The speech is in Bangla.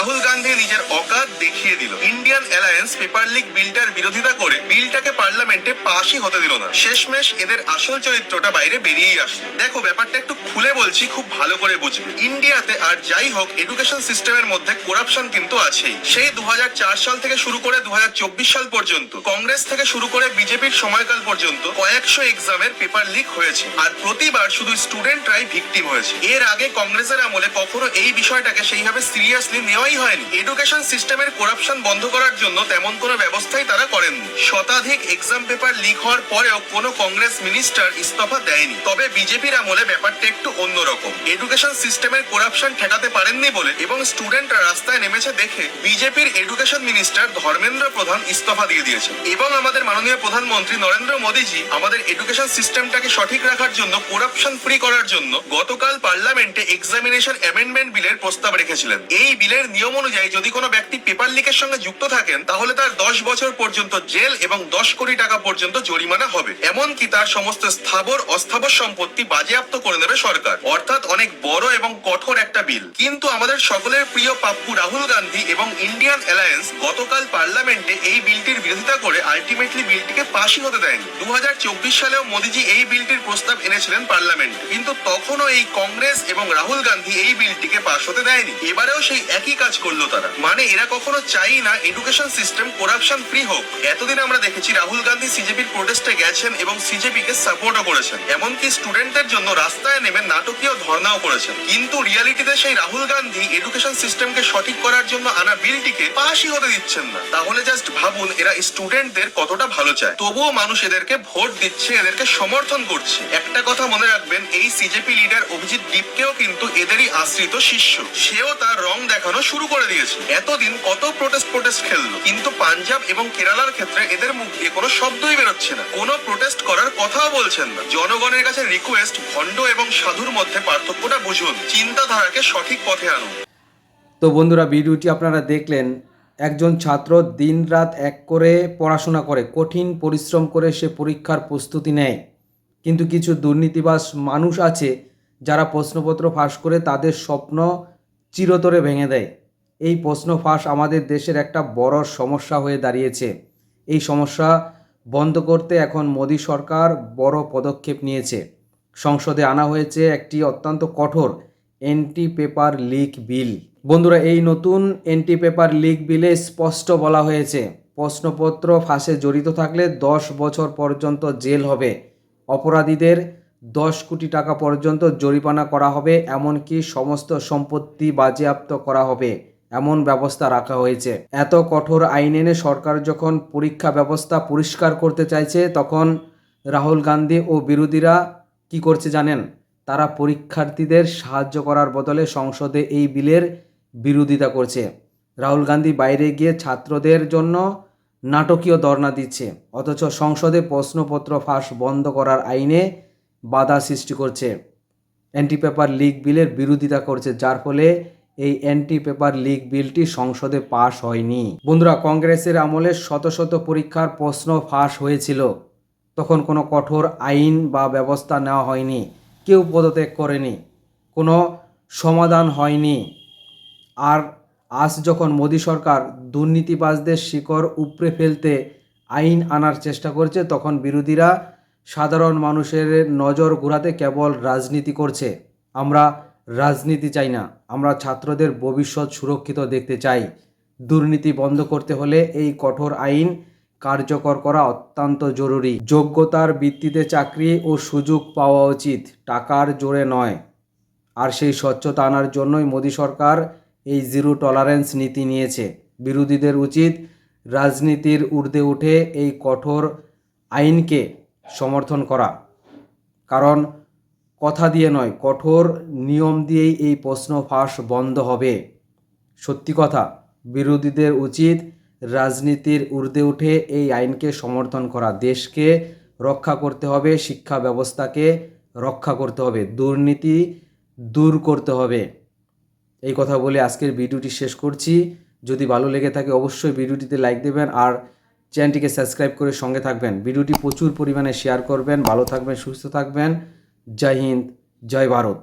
রাহুল গান্ধী নিজের অকাত দেখিয়ে দিল। ইন্ডিয়ান অ্যালায়েন্স পেপার লিক বিলটার বিরোধিতা করে বিলটাকে পার্লামেন্টে পাশই হতে দিল না। শেষমেশ এদের আসল চরিত্রটা বাইরে বেরিয়েই আসলো। দেখো, ব্যাপারটা একটু খুলে বলছি, খুব ভালো করে বুঝবে। ইন্ডিয়াতে আর যাই হোক, এডুকেশন সিস্টেমের মধ্যে করাপশন কিন্তু আছেই। সেই 2004 সাল থেকে শুরু করে 2024 সাল পর্যন্ত, কংগ্রেস থেকে শুরু করে বিজেপির সময়কাল পর্যন্ত কয়েকশো এক্সামের পেপার লিক হয়েছে, আর প্রতিবার শুধু স্টুডেন্টরাই ভিকটিম হয়েছে। এর আগে কংগ্রেসের আমলে কখনো এই বিষয়টাকে সেইভাবে সিরিয়াসলি নেওয়াই হয়নি। এডুকেশন সিস্টেমের করাপশন বন্ধ করার জন্য তেমন কোনো ব্যবস্থাই তারা করেননি। শতাধিক এক্সাম পেপার লিক হওয়ার পরেও কোনো কংগ্রেস মিনিস্টার ইস্তফা দেয়নি। তবে বিজেপির আমলে ব্যাপারটা একটু অন্যরকম। এডুকেশন সিস্টেমের করাপশন ঠেকাতে পারেননি বলে এবং স্টুডেন্টরা রাস্তায় নেমেছে দেখে বিজেপির এডুকেশন মিনিস্টার ধর্মেন্দ্র প্রধান ইস্তফা দিয়ে দিয়েছে। এবং আমাদের মাননীয় প্রধানমন্ত্রী নরেন্দ্র মোদীজি আমাদের এডুকেশন সিস্টেমটাকে সঠিক রাখার জন্য, করাপশন ফ্রি করার জন্য গতকাল পার্লামেন্টে এক্সামিনেশন অ্যামেন্ডমেন্ট বিলের প্রস্তাব রেখেছিলেন। এই বিলের নিয়ম অনুযায়ী যদি কোনো ব্যক্তি পেপার লিকের সঙ্গে যুক্ত থাকেন, তাহলে তার 10 বছর পর্যন্ত জেল এবং 10 কোটি টাকা পর্যন্ত জরিমানা হবে। এমনকি তার সমস্ত স্থাবর অস্থাবর সম্পত্তি বাজেয়াপ্ত করে নেবে সরকার। অর্থাৎ অনেক বড় এবং কঠোর একটা বিল। কিন্তু আমাদের সকলের প্রিয় পাপ্পু রাহুল গান্ধী এবং ইন্ডিয়ান অ্যালায়েন্স গতকাল পার্লামেন্টে এই বিলটির বিরোধিতা করে আলটিমেটলি বিলটিকে পাশই হতে দেয়নি। 2024 সালেও মোদীজি এই বিলটির প্রস্তাব এনেছিলেন পার্লামেন্টে, কিন্তু তখনও এই কংগ্রেস এবং রাহুল গান্ধী এই বিলটিকে পাশ হতে দেয়নি। এবারেও সেই একই কাজ করলো তারা। মানে এরা কখনো চাই না এডুকেশন সিস্টেম করাপশন ফ্রি হোক। এতদিন আমরা দেখেছি রাহুল গান্ধী সিজেপির প্রোটেস্টে গেছেন এবং সিজেপিকে সাপোর্টও করেছেন, এমনকি স্টুডেন্টদের জন্য রাস্তায় নেমে নাটকীয় ধর্ণাও করেছেন। কিন্তু রিয়ালিটিতে সেই রাহুল গান্ধী এডুকেশন সিস্টেমকে সঠিক করার জন্য আনা বিলটিকে পাশই হতে দিচ্ছেন না। তাহলে জাস্ট ভাবুন এরা স্টুডেন্টদের কতটা ভালো চায়। তবুও মানুষ এদেরকে ভোট দিচ্ছে, এদেরকে সমর্থন করছে। একটা কথা মনে রাখবেন, এই সিজেপি লিডার অভিজিৎ দীপকেও কিন্তু এদেরই আশ্রিত শিষ্য। সেও তার রং দেখানো শুরু করে দিয়েছে। এতদিন কত প্রোটেস্ট খেললো, কিন্তু পাঞ্জাব এবং কেরালার ক্ষেত্রে এদের মুখ দিয়ে কোনো শব্দই বেরোচ্ছে না। কোনো প্রোটেস্ট করার কথাও বলছেন না। জনগণের কাছে রিকোয়েস্ট, ভণ্ড এবং সাধুর মধ্যে পার্থক্যটা বুঝুন, চিন্তাধারাকে সঠিক পথে আনুন। তো বন্ধুরা, ভিডিওটি আপনারা দেখলেন। একজন ছাত্র দিনরাত এক করে পড়াশোনা করে, কঠিন পরিশ্রম করে সে পরীক্ষার প্রস্তুতি নেয়, কিন্তু কিছু দুর্নীতিবাজ মানুষ আছে যারা প্রশ্নপত্র ফাঁস করে তাদের স্বপ্ন চিরতরে ভেঙে দেয়। এই প্রশ্ন ফাঁস আমাদের দেশের একটা বড় সমস্যা হয়ে দাঁড়িয়েছে। এই সমস্যা বন্ধ করতে এখন মোদী সরকার বড় পদক্ষেপ নিয়েছে। সংসদে আনা হয়েছে একটি অত্যন্ত কঠোর এন্টি পেপার লিক বিল। বন্ধুরা, এই নতুন এন্টি পেপার লিক বিলে স্পষ্ট বলা হয়েছে, প্রশ্নপত্র ফাঁসে জড়িত থাকলে 10 বছর পর্যন্ত জেল হবে, অপরাধীদের 10 কোটি টাকা পর্যন্ত জরিমানা করা হবে, এমনকি সমস্ত সম্পত্তি বাজেয়াপ্ত করা হবে, এমন ব্যবস্থা রাখা হয়েছে। এত কঠোর আইন এনে সরকার যখন পরীক্ষা ব্যবস্থা পরিষ্কার করতে চাইছে, তখন রাহুল গান্ধী ও বিরোধীরা কি করছে জানেন? তারা পরীক্ষার্থীদের সাহায্য করার বদলে সংসদে এই বিলের বিরোধিতা করছে। রাহুল গান্ধী বাইরে গিয়ে ছাত্রদের জন্য নাটকীয় ধর্ণা দিচ্ছে, অথচ সংসদে প্রশ্নপত্র ফাঁস বন্ধ করার আইনে বাধা সৃষ্টি করছে, অ্যান্টি পেপার লিক বিলের বিরোধিতা করছে, যার ফলে এই অ্যান্টি পেপার লিক বিলটি সংসদে পাশ হয়নি। বন্ধুরা, কংগ্রেসের আমলে শত শত পরীক্ষার প্রশ্ন ফাঁস হয়েছিল, তখন কোনো কঠোর আইন বা ব্যবস্থা নেওয়া হয়নি, কেউ পদত্যাগ করেনি, কোনো সমাধান হয়নি। আর আজ যখন মোদী সরকার দুর্নীতিবাজদের শিকড় উপড়ে ফেলতে আইন আনার চেষ্টা করছে, তখন বিরোধীরা সাধারণ মানুষের নজর ঘোরাতে কেবল রাজনীতি করছে। আমরা রাজনীতি চাই না, আমরা ছাত্রদের ভবিষ্যৎ সুরক্ষিত দেখতে চাই। দুর্নীতি বন্ধ করতে হলে এই কঠোর আইন কার্যকর করা অত্যন্ত জরুরি। যোগ্যতার ভিত্তিতে চাকরি ও সুযোগ পাওয়া উচিত, টাকার জোরে নয়। আর সেই স্বচ্ছতা আনার জন্যই মোদী সরকার এই জিরো টলারেন্স নীতি নিয়েছে। বিরোধীদের উচিত রাজনীতির ঊর্ধ্বে উঠে এই কঠোর আইনকে সমর্থন করা, কারণ কথা দিয়ে নয়, কঠোর নিয়ম দিয়েই এই প্রশ্ন ফাঁস বন্ধ হবে। সত্যি কথা, বিরোধীদের উচিত রাজনীতির ঊর্ধ্বে উঠে এই আইনকে সমর্থন করা। দেশকে রক্ষা করতে হবে, শিক্ষা ব্যবস্থাকে রক্ষা করতে হবে, দুর্নীতি দূর করতে হবে। এই কথা বলে আজকের ভিডিওটি শেষ করছি। যদি ভালো লেগে থাকে অবশ্যই ভিডিওটিতে লাইক দেবেন আর চ্যানেলটিকে সাবস্ক্রাইব করে সঙ্গে থাকবেন। ভিডিওটি প্রচুর পরিমাণে শেয়ার করবেন। ভালো থাকবেন, সুস্থ থাকবেন। জয় হিন্দ, জয় ভারত।